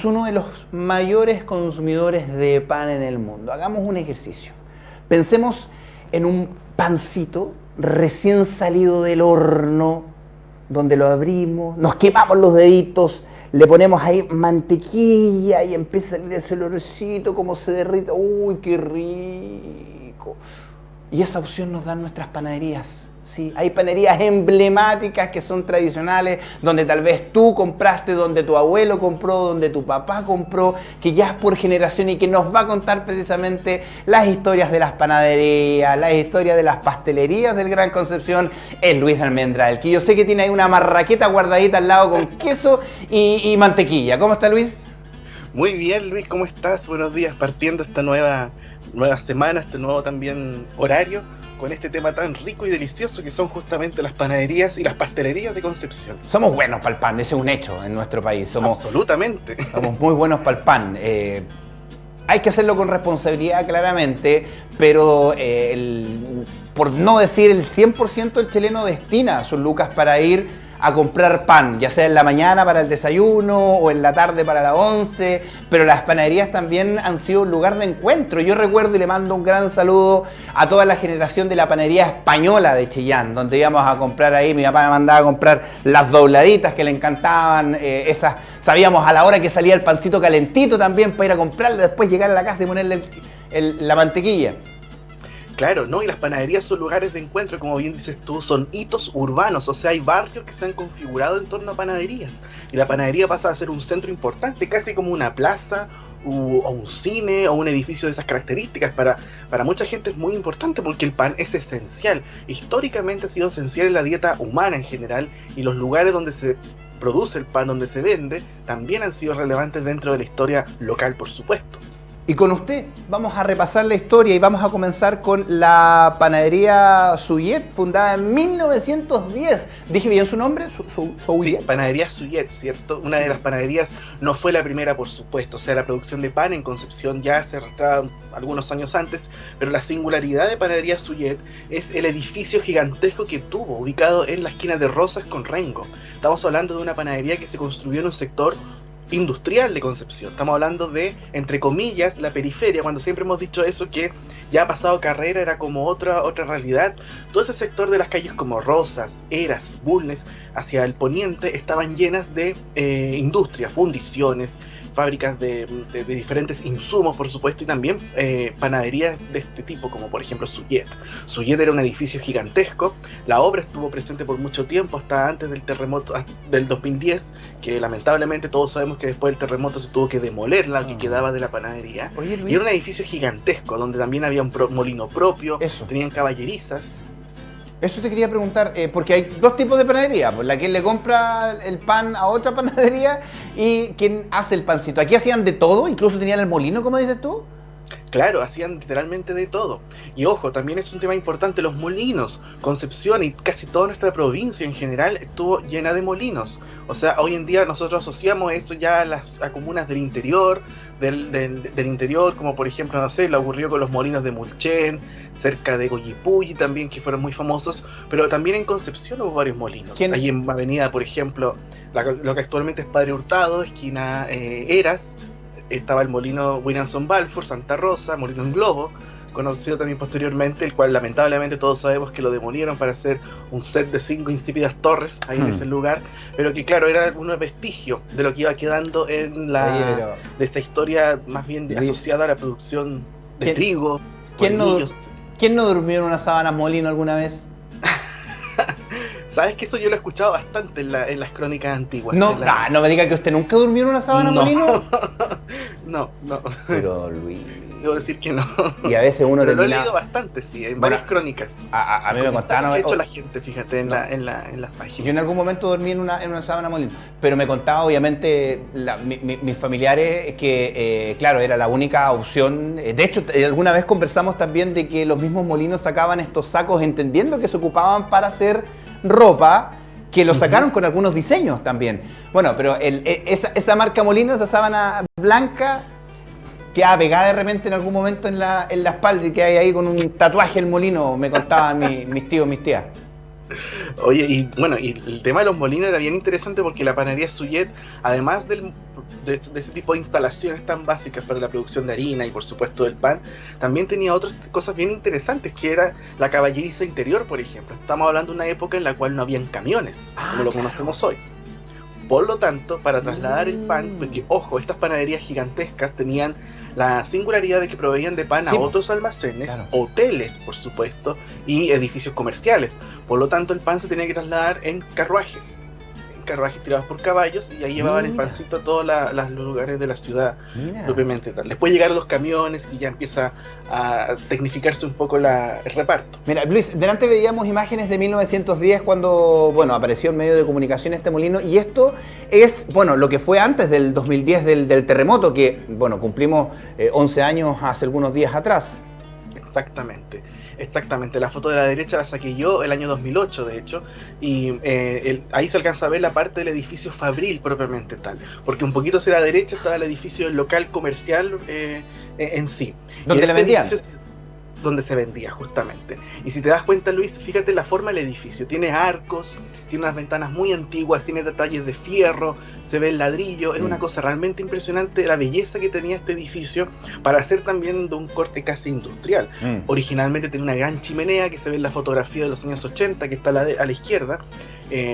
somos uno de los mayores consumidores de pan en el mundo. Hagamos un ejercicio. Pensemos en un pancito recién salido del horno, donde lo abrimos, nos quemamos los deditos, le ponemos ahí mantequilla y empieza a salir ese olorcito, como se derrita. ¡Uy, qué rico! Y esa opción nos dan nuestras panaderías. Sí, hay panaderías emblemáticas que son tradicionales, donde tal vez tú compraste, donde tu abuelo compró, donde tu papá compró, que ya es por generación y que nos va a contar precisamente las historias de las panaderías, las historias de las pastelerías del Gran Concepción, es Luis Almendral, que yo sé que tiene ahí una marraqueta guardadita al lado con queso y mantequilla. ¿Cómo está, Luis? Muy bien, Luis, ¿cómo estás? Buenos días, partiendo esta nueva semana, este nuevo también horario, con este tema tan rico y delicioso que son justamente las panaderías y las pastelerías de Concepción. Somos buenos para el pan, ese es un hecho en nuestro país. Absolutamente. Somos muy buenos para el pan. Hay que hacerlo con responsabilidad, claramente, pero por no decir el 100% del chileno destina sus lucas para ir a comprar pan, ya sea en la mañana para el desayuno o en la tarde para la once, pero las panaderías también han sido un lugar de encuentro. Yo recuerdo y le mando un gran saludo a toda la generación de la panadería española de Chillán, donde íbamos a comprar ahí, mi papá me mandaba a comprar las dobladitas que le encantaban, esas, sabíamos a la hora que salía el pancito calentito también para ir a comprarlo, después llegar a la casa y ponerle la mantequilla. Claro, ¿no? Y las panaderías son lugares de encuentro, como bien dices tú, son hitos urbanos, o sea, hay barrios que se han configurado en torno a panaderías. Y la panadería pasa a ser un centro importante, casi como una plaza, o un cine, o un edificio de esas características. Para mucha gente es muy importante porque el pan es esencial. Históricamente ha sido esencial en la dieta humana en general, y los lugares donde se produce el pan, donde se vende, también han sido relevantes dentro de la historia local, por supuesto. Y con usted vamos a repasar la historia y vamos a comenzar con la panadería Suyet, fundada en 1910. ¿Dije bien su nombre? Sí, panadería Suyet, ¿cierto? Una de las panaderías, no fue la primera, por supuesto. O sea, la producción de pan en Concepción ya se arrastraba algunos años antes, pero la singularidad de panadería Suyet es el edificio gigantesco que tuvo, ubicado en la esquina de Rosas con Rengo. Estamos hablando de una panadería que se construyó en un sector industrial de Concepción. Estamos hablando de, entre comillas, la periferia, cuando siempre hemos dicho eso, que ya ha pasado Carrera, era como otra realidad. Todo ese sector de las calles como Rosas, Eras, Bulnes, hacia el poniente, estaban llenas de industria, fundiciones, fábricas de diferentes insumos, por supuesto, y también panaderías de este tipo, como por ejemplo Suyet. Suyet era un edificio gigantesco, la obra estuvo presente por mucho tiempo, hasta antes del terremoto del 2010, que lamentablemente todos sabemos que después del terremoto se tuvo que demoler la que quedaba de la panadería. Oye, Luis, y era un edificio gigantesco, donde también había un molino propio, eso. Tenían caballerizas. Eso te quería preguntar, porque hay dos tipos de panadería, pues la que le compra el pan a otra panadería y quien hace el pancito. Aquí hacían de todo, incluso tenían el molino, como dices tú. Claro, hacían literalmente de todo. Y ojo, también es un tema importante, los molinos. Concepción y casi toda nuestra provincia en general estuvo llena de molinos. O sea, hoy en día nosotros asociamos eso ya a comunas del interior, del interior, como por ejemplo, no sé, lo ocurrió con los molinos de Mulchen, cerca de Goyipulli también, que fueron muy famosos. Pero también en Concepción hubo varios molinos. Ahí en Avenida, por ejemplo, lo que actualmente es Padre Hurtado, esquina Eras, estaba el molino Williamson Balfour, Santa Rosa, molino en Globo, conocido también posteriormente, el cual lamentablemente todos sabemos que lo demolieron para hacer un set de 5 insípidas torres ahí en ese lugar, pero que claro, era un vestigio de lo que iba quedando en de esta historia más bien asociada a la producción de trigo. ¿Quién no durmió en una sábana molino alguna vez? Sabes que eso yo lo he escuchado bastante en las crónicas antiguas. No, no me diga que usted nunca durmió en una sábana molino. No. Pero Luis, debo decir que no. Y a veces uno pero lo he leído bastante, sí, en varias crónicas. A mí me contaban. ¿Qué ha hecho la gente, fíjate, en las páginas? Yo en algún momento dormí en una sábana molino, pero me contaba obviamente mis familiares que, claro, era la única opción. De hecho, alguna vez conversamos también de que los mismos molinos sacaban estos sacos entendiendo que se ocupaban para hacer ropa, que lo sacaron con algunos diseños también. Bueno, pero esa marca molino, esa sábana blanca, queda pegada de repente en algún momento en la espalda y que hay ahí con un tatuaje el molino, me contaban mis tíos, mis tías. Oye, y bueno, y el tema de los molinos era bien interesante porque la panadería Suyet, además de ese tipo de instalaciones tan básicas para la producción de harina y por supuesto del pan, también tenía otras cosas bien interesantes, que era la caballeriza interior, por ejemplo. Estamos hablando de una época en la cual no habían camiones, como lo conocemos hoy. Por lo tanto, para trasladar el pan, porque ojo, estas panaderías gigantescas tenían la singularidad de que proveían de pan a otros almacenes, claro, hoteles, por supuesto, y edificios comerciales. Por lo tanto, el pan se tenía que trasladar en carruajes tirados por caballos, y ahí llevaban el pancito a todos los lugares de la ciudad propiamente tal. Después llegaron los camiones y ya empieza a tecnificarse un poco el reparto. Mira, Luis, delante veíamos imágenes de 1910 cuando, bueno, apareció en medio de comunicación este molino, y esto es, bueno, lo que fue antes del 2010 del terremoto, que, bueno, cumplimos 11 años hace algunos días atrás. Exactamente, la foto de la derecha la saqué yo el año 2008, de hecho, y ahí se alcanza a ver la parte del edificio fabril propiamente tal, porque un poquito hacia la derecha estaba el edificio del local comercial en sí. ¿Dónde le vendían? Donde se vendía, justamente. Y si te das cuenta, Luis, fíjate la forma del edificio. Tiene arcos, tiene unas ventanas muy antiguas, tiene detalles de fierro, se ve el ladrillo. Es una cosa realmente impresionante la belleza que tenía este edificio para ser también de un corte casi industrial. Originalmente tenía una gran chimenea que se ve en la fotografía de los años 80, que está a la izquierda,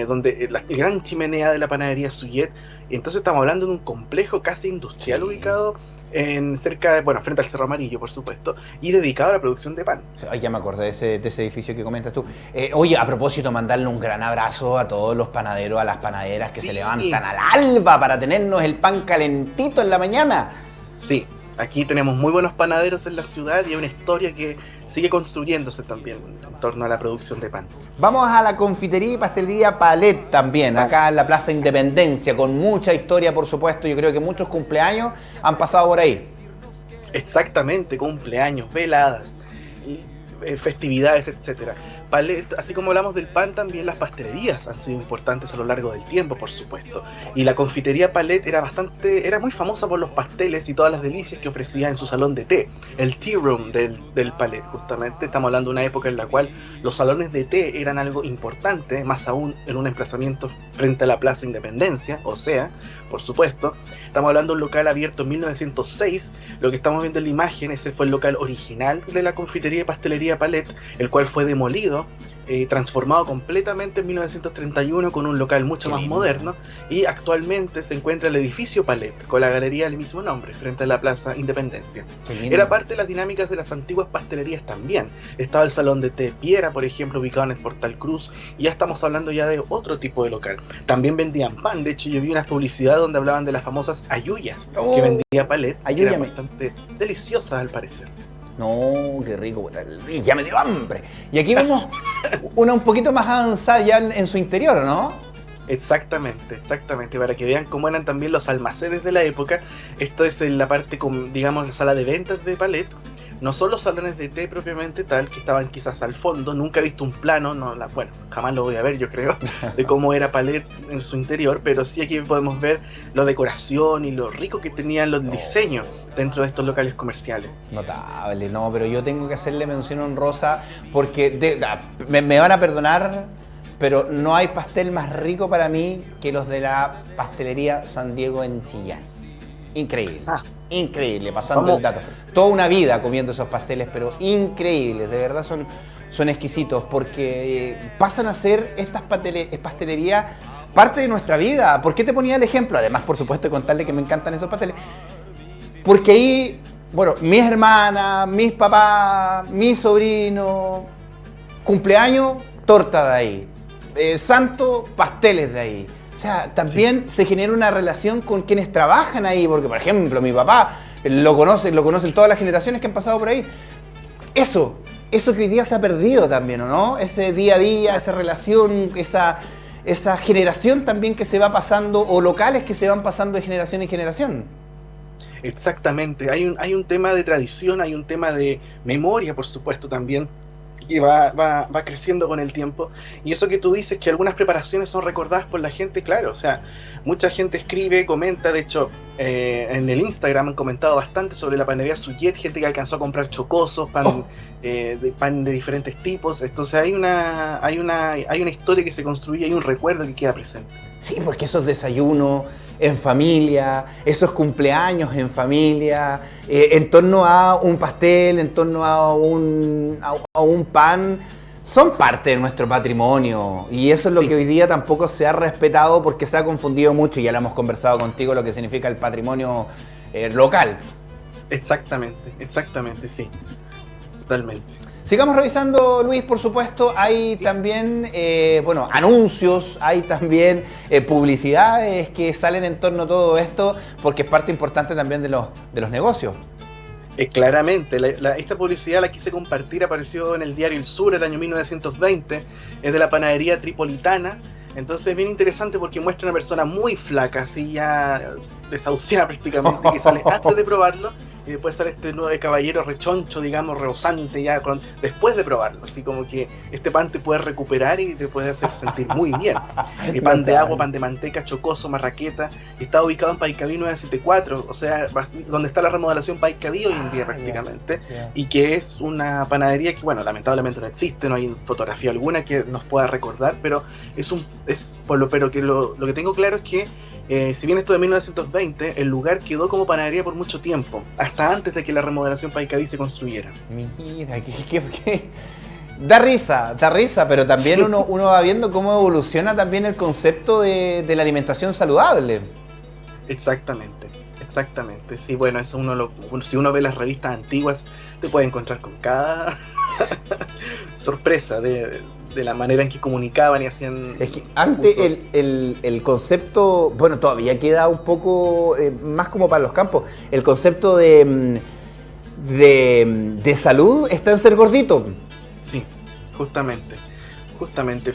donde la gran chimenea de la panadería Suyet. Entonces estamos hablando de un complejo casi industrial ubicado frente al Cerro Amarillo, por supuesto, y dedicado a la producción de pan. Ya me acordé de ese edificio que comentas tú. Oye, a propósito, mandarle un gran abrazo a todos los panaderos, a las panaderas que se levantan al alba para tenernos el pan calentito en la mañana. Sí, aquí tenemos muy buenos panaderos en la ciudad y hay una historia que sigue construyéndose también en torno a la producción de pan. Vamos a la confitería y pastelería Palet también, acá en la Plaza Independencia, con mucha historia, por supuesto. Yo creo que muchos cumpleaños han pasado por ahí. Exactamente, cumpleaños, veladas, festividades, etcétera. Palet, así como hablamos del pan, también las pastelerías han sido importantes a lo largo del tiempo, por supuesto. Y la confitería Palet era muy famosa por los pasteles y todas las delicias que ofrecía en su salón de té, el tea room del Palet, justamente. Estamos hablando de una época en la cual los salones de té eran algo importante, más aún en un emplazamiento frente a la Plaza Independencia, o sea, por supuesto. Estamos hablando de un local abierto en 1906, lo que estamos viendo en la imagen, ese fue el local original de la confitería y pastelería Palet, el cual fue demolido, transformado completamente en 1931 con un local mucho más moderno, y actualmente se encuentra el edificio Palet, con la galería del mismo nombre, frente a la Plaza Independencia. Era parte de las dinámicas de las antiguas pastelerías también. Estaba el salón de té Piera, por ejemplo, ubicado en el Portal Cruz, y ya estamos hablando ya de otro tipo de local. También vendían pan, de hecho yo vi unas publicidades donde hablaban de las famosas ayuyas que vendía Palet, que eran bastante deliciosas al parecer. No, qué rico, ya me dio hambre. Y aquí vemos una un poquito más avanzada ya en su interior, ¿no? Exactamente, para que vean cómo eran también los almacenes de la época. Esto es en la parte, digamos, la sala de ventas de Palet. No son los salones de té propiamente tal, que estaban quizás al fondo. Nunca he visto un plano, bueno, jamás lo voy a ver, yo creo, de cómo era Palet en su interior, pero sí aquí podemos ver la decoración y lo rico que tenían los diseños dentro de estos locales comerciales. Notable, no, pero yo tengo que hacerle mención honrosa porque me van a perdonar, pero no hay pastel más rico para mí que los de la pastelería San Diego en Chillán. Increíble. Increíble, pasando el dato. Toda una vida comiendo esos pasteles, pero increíbles, de verdad son exquisitos, porque pasan a ser estas pastelerías parte de nuestra vida. ¿Por qué te ponía el ejemplo? Además, por supuesto, de contarle que me encantan esos pasteles. Porque ahí, bueno, mis hermanas, mis papás, mis sobrinos, cumpleaños, torta de ahí. Santo, pasteles de ahí. O sea, también se genera una relación con quienes trabajan ahí, porque, por ejemplo, mi papá lo conocen todas las generaciones que han pasado por ahí. Eso que hoy día se ha perdido también, ¿o no? Ese día a día, esa relación, esa generación también que se va pasando, o locales que se van pasando de generación en generación. Exactamente, hay un tema de tradición, hay un tema de memoria, por supuesto, también, que va creciendo con el tiempo. Y eso que tú dices, que algunas preparaciones son recordadas por la gente, claro, o sea, mucha gente escribe, comenta, de hecho, en el Instagram han comentado bastante sobre la panadería Suyet, gente que alcanzó a comprar chocosos, pan de diferentes tipos. Entonces hay una historia que se construye, hay un recuerdo que queda presente. Sí, porque esos desayunos, en familia, esos cumpleaños en familia, en torno a un pastel, en torno a un pan, son parte de nuestro patrimonio. Y eso es lo que hoy día tampoco se ha respetado porque se ha confundido mucho, y ya lo hemos conversado contigo, lo que significa el patrimonio local. Exactamente, sí. Totalmente. Sigamos revisando, Luis, por supuesto, hay también, anuncios, hay también publicidades que salen en torno a todo esto, porque es parte importante también de los negocios. Claramente, esta publicidad la quise compartir, apareció en el diario El Sur el año 1920, es de la panadería tripolitana. Entonces es bien interesante porque muestra una persona muy flaca, así ya desahuciada prácticamente, que sale antes de probarlo, y después sale este nuevo caballero rechoncho, digamos, rebosante ya después de probarlo, así como que este pan te puede recuperar y te puede hacer sentir muy bien. El pan de agua, pan de manteca, chocoso, marraqueta, está ubicado en Paikabí 974, o sea, donde está la remodelación Paikabí hoy en día prácticamente, y que es una panadería que, bueno, lamentablemente no existe, no hay fotografía alguna que nos pueda recordar, pero lo que tengo claro es que si bien esto de 1920, el lugar quedó como panadería por mucho tiempo, hasta antes de que la remodelación Paikabí se construyera. Mira, que da risa, pero también sí. uno va viendo cómo evoluciona también el concepto de la alimentación saludable. Exactamente. Sí, bueno, eso si uno ve las revistas antiguas, te puede encontrar con cada sorpresa de la manera en que comunicaban y hacían. Es que antes el concepto, bueno, todavía queda un poco más como para los campos. El concepto de salud está en ser gordito. Sí, justamente,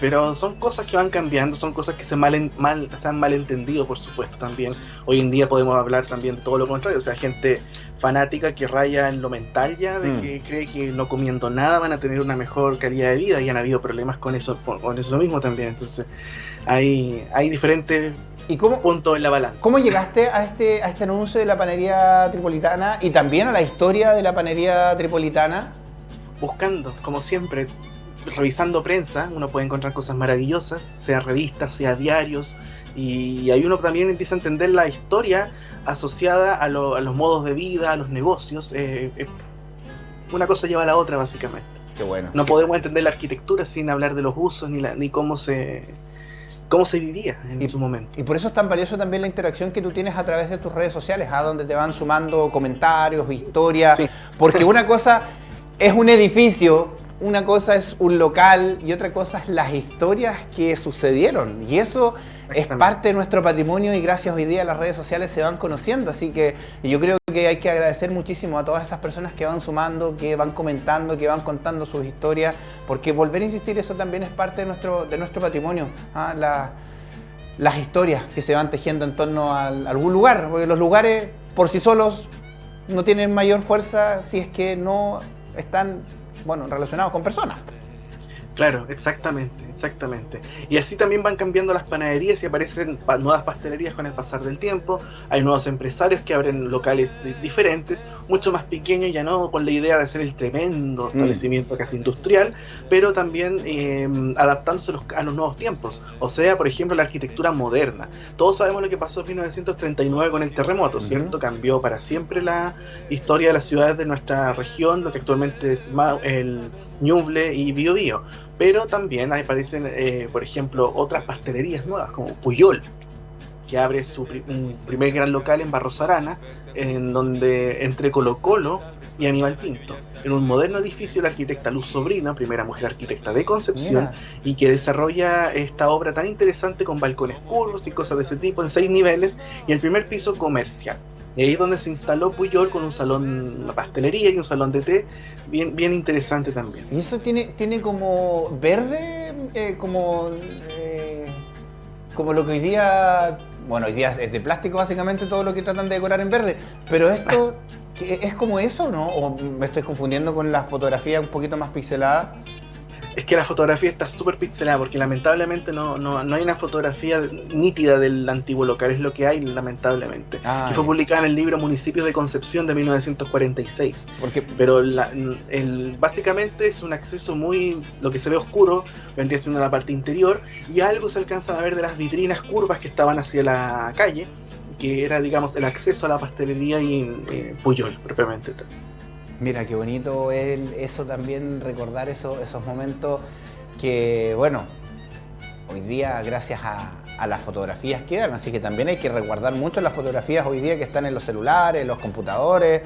pero son cosas que van cambiando, son cosas que se han malentendido, por supuesto, también. Hoy en día podemos hablar también de todo lo contrario, o sea, gente fanática que raya en lo mental ya, de que cree que no comiendo nada van a tener una mejor calidad de vida, y han habido problemas con eso mismo también. Entonces hay diferentes puntos en la balanza. ¿Cómo llegaste a este anuncio de la panadería tripolitana y también a la historia de la panadería tripolitana? Buscando, como siempre, revisando prensa, uno puede encontrar cosas maravillosas, sea revistas, sea diarios, y ahí uno también empieza a entender la historia asociada a los modos de vida, a los negocios. Una cosa lleva a la otra, básicamente. Qué bueno. No podemos entender la arquitectura sin hablar de los usos ni cómo se vivía en su momento. Y por eso es tan valioso también la interacción que tú tienes a través de tus redes sociales, donde te van sumando comentarios, historias, sí. Porque una cosa es un edificio, una cosa es un local y otra cosa es las historias que sucedieron, y eso es parte de nuestro patrimonio, y gracias hoy día a las redes sociales se van conociendo. Así que yo creo que hay que agradecer muchísimo a todas esas personas que van sumando, que van comentando, que van contando sus historias, porque volver a insistir, eso también es parte de nuestro patrimonio, las historias que se van tejiendo en torno a algún lugar, porque los lugares por sí solos no tienen mayor fuerza si es que no están relacionados con personas. Claro, exactamente. Y así también van cambiando las panaderías y aparecen nuevas pastelerías con el pasar del tiempo. Hay nuevos empresarios que abren locales diferentes, mucho más pequeños, ya no con la idea de hacer el tremendo establecimiento casi industrial, pero también adaptándose a los nuevos tiempos. O sea, por ejemplo, la arquitectura moderna. Todos sabemos lo que pasó en 1939 con el terremoto, ¿cierto? Cambió para siempre la historia de las ciudades de nuestra región, lo que actualmente es el Ñuble y Biobío. Pero también aparecen, por ejemplo, otras pastelerías nuevas, como Puyol, que abre su primer gran local en Barros Arana, entre Colo Colo y Aníbal Pinto, en un moderno edificio de la arquitecta Luz Sobrino, primera mujer arquitecta de Concepción, y que desarrolla esta obra tan interesante con balcones curvos y cosas de ese tipo en 6 niveles, y el primer piso comercial. Y ahí es donde se instaló Puyol, con un salón, una pastelería y un salón de té, bien interesante también. Y eso tiene como verde, como lo que hoy día es de plástico básicamente todo lo que tratan de decorar en verde, pero esto es como eso, ¿no? ¿O me estoy confundiendo con la fotografía un poquito más pixelada? Es que la fotografía está súper pixelada, porque lamentablemente no hay una fotografía nítida del antiguo local, es lo que hay, lamentablemente. Que fue publicada en el libro Municipios de Concepción de 1946. Pero básicamente es un acceso lo que se ve oscuro, vendría siendo la parte interior, y algo se alcanza a ver de las vitrinas curvas que estaban hacia la calle, que era, digamos, el acceso a la pastelería y en Pujol, propiamente tal. Mira, qué bonito eso también, recordar esos momentos que, bueno, hoy día gracias a las fotografías quedan, así que también hay que resguardar mucho las fotografías hoy día que están en los celulares, en los computadores,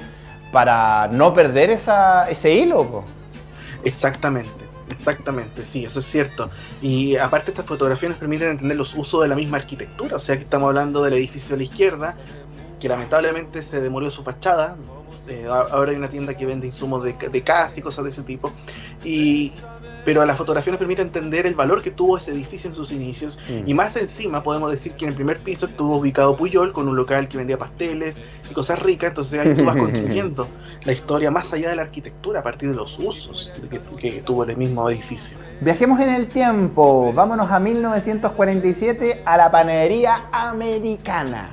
para no perder ese hilo, po. Exactamente, sí, eso es cierto. Y aparte estas fotografías nos permiten entender los usos de la misma arquitectura, o sea que estamos hablando del edificio a la izquierda, que lamentablemente se demolió su fachada. Ahora hay una tienda que vende insumos de casa y cosas de ese tipo, pero la fotografía nos permite entender el valor que tuvo ese edificio en sus inicios, y más encima podemos decir que en el primer piso estuvo ubicado Pujol, con un local que vendía pasteles y cosas ricas. Entonces ahí tú vas construyendo la historia más allá de la arquitectura, a partir de los usos que tuvo el mismo edificio. Viajemos en el tiempo, vámonos a 1947, a la panadería americana.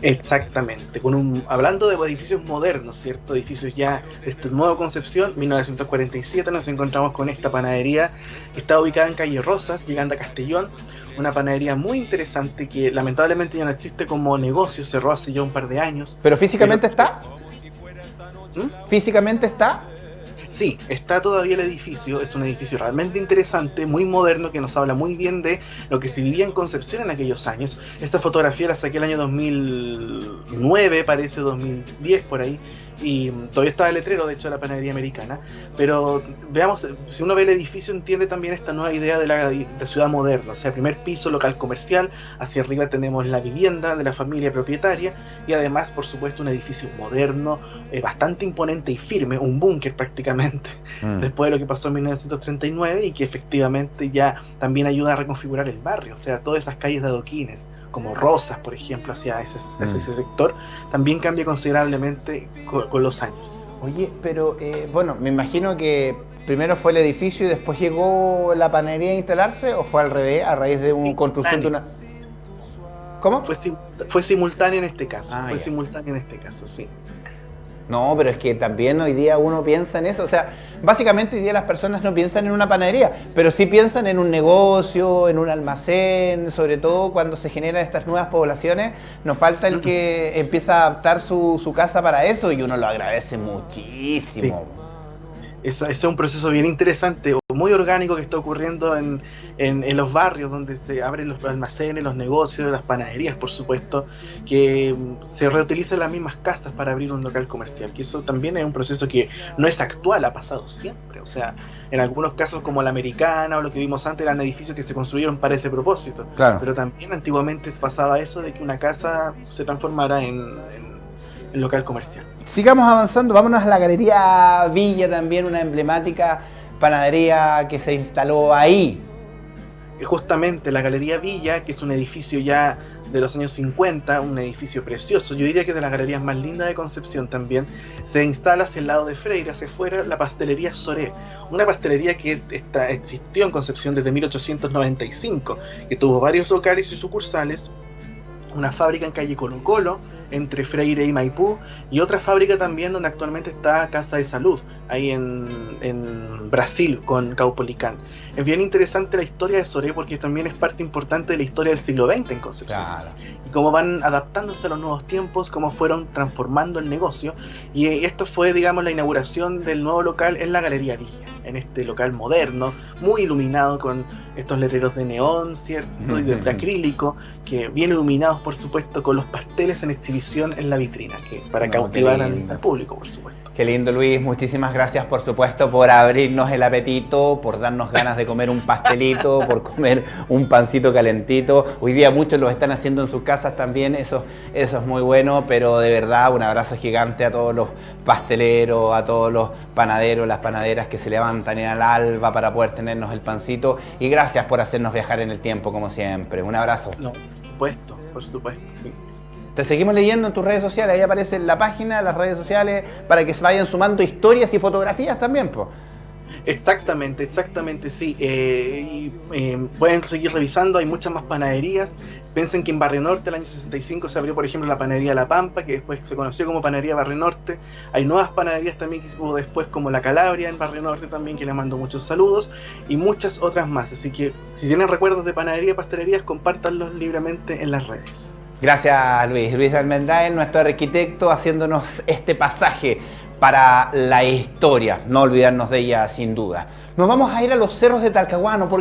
Exactamente, hablando de edificios modernos, ¿cierto? Edificios ya de esta nueva concepción, 1947 nos encontramos con esta panadería que está ubicada en calle Rosas, llegando a Castellón, una panadería muy interesante que lamentablemente ya no existe como negocio, cerró hace ya un par de años. ¿Pero físicamente está? ¿Físicamente está? Sí, está todavía el edificio, es un edificio realmente interesante, muy moderno, que nos habla muy bien de lo que se vivía en Concepción en aquellos años. Esta fotografía la saqué el año 2009, parece 2010 por ahí, y todavía estaba el letrero, de hecho, de la panadería americana. Pero veamos, si uno ve el edificio entiende también esta nueva idea de la ciudad moderna, o sea, primer piso, local comercial, hacia arriba tenemos la vivienda de la familia propietaria, y además, por supuesto, un edificio moderno, bastante imponente y firme, un búnker prácticamente, después de lo que pasó en 1939, y que efectivamente ya también ayuda a reconfigurar el barrio, o sea, todas esas calles de adoquines, como Rosas, por ejemplo, hacia ese sector, también cambia considerablemente con los años. Oye, pero bueno, me imagino que primero fue el edificio y después llegó la panadería a instalarse, ¿o fue al revés, a raíz de una construcción de una...? ¿Cómo? Fue simultáneo en este caso, simultáneo en este caso, sí. No, pero es que también hoy día uno piensa en eso, o sea, básicamente hoy día las personas no piensan en una panadería, pero sí piensan en un negocio, en un almacén, sobre todo cuando se generan estas nuevas poblaciones, nos falta el que empieza a adaptar su casa para eso, y uno lo agradece muchísimo. Sí. Ese es un proceso bien interesante, muy orgánico, que está ocurriendo en los barrios donde se abren los almacenes, los negocios, las panaderías, por supuesto, que se reutilizan las mismas casas para abrir un local comercial, que eso también es un proceso que no es actual, ha pasado siempre. O sea, en algunos casos como la americana o lo que vimos antes eran edificios que se construyeron para ese propósito, claro. Pero también antiguamente se pasaba eso de que una casa se transformara en local comercial. Sigamos avanzando, vámonos a la Galería Villa, también una emblemática panadería que se instaló ahí. Justamente la Galería Villa, que es un edificio ya de los años 50, un edificio precioso, yo diría que es de las galerías más lindas de Concepción también. Se instala hacia el lado de Freire, hacia afuera, la pastelería Soré, una pastelería que existió en Concepción desde 1895, que tuvo varios locales y sucursales, una fábrica en calle Colo Colo, entre Freire y Maipú, y otra fábrica también donde actualmente está Casa de Salud, ahí en Brasil, con Caupolicán. Es bien interesante la historia de Soré porque también es parte importante de la historia del siglo XX en Concepción. Claro. Y cómo van adaptándose a los nuevos tiempos, cómo fueron transformando el negocio, y esto fue, digamos, la inauguración del nuevo local en la Galería Villa, en este local moderno, muy iluminado con estos letreros de neón, ¿cierto? Y de acrílico, que bien iluminados, por supuesto, con los pasteles en exhibición en la vitrina, que para cautivar al público, por supuesto. Qué lindo, Luis, muchísimas gracias, por supuesto, por abrirnos el apetito, por darnos ganas de comer un pastelito, por comer un pancito calentito. Hoy día muchos lo están haciendo en sus casas también, eso es muy bueno, pero de verdad un abrazo gigante a todos los pasteleros, a todos los panaderos, las panaderas que se levantan en el alba para poder tenernos el pancito, y gracias por hacernos viajar en el tiempo como siempre. Un abrazo. No, por supuesto, sí. Te seguimos leyendo en tus redes sociales, ahí aparece la página, las redes sociales, para que se vayan sumando historias y fotografías también, po. Exactamente, sí. Pueden seguir revisando, hay muchas más panaderías. Piensen que en Barrio Norte el año 65 se abrió, por ejemplo, la panadería La Pampa, que después se conoció como Panadería Barrio Norte. Hay nuevas panaderías también que hubo después, como La Calabria en Barrio Norte también, que les mando muchos saludos, y muchas otras más. Así que si tienen recuerdos de panadería, pastelerías, compártanlos libremente en las redes. Gracias, Luis. Luis de Almendraez, nuestro arquitecto, haciéndonos este pasaje para la historia. No olvidarnos de ella, sin duda. Nos vamos a ir a los cerros de Talcahuano, porque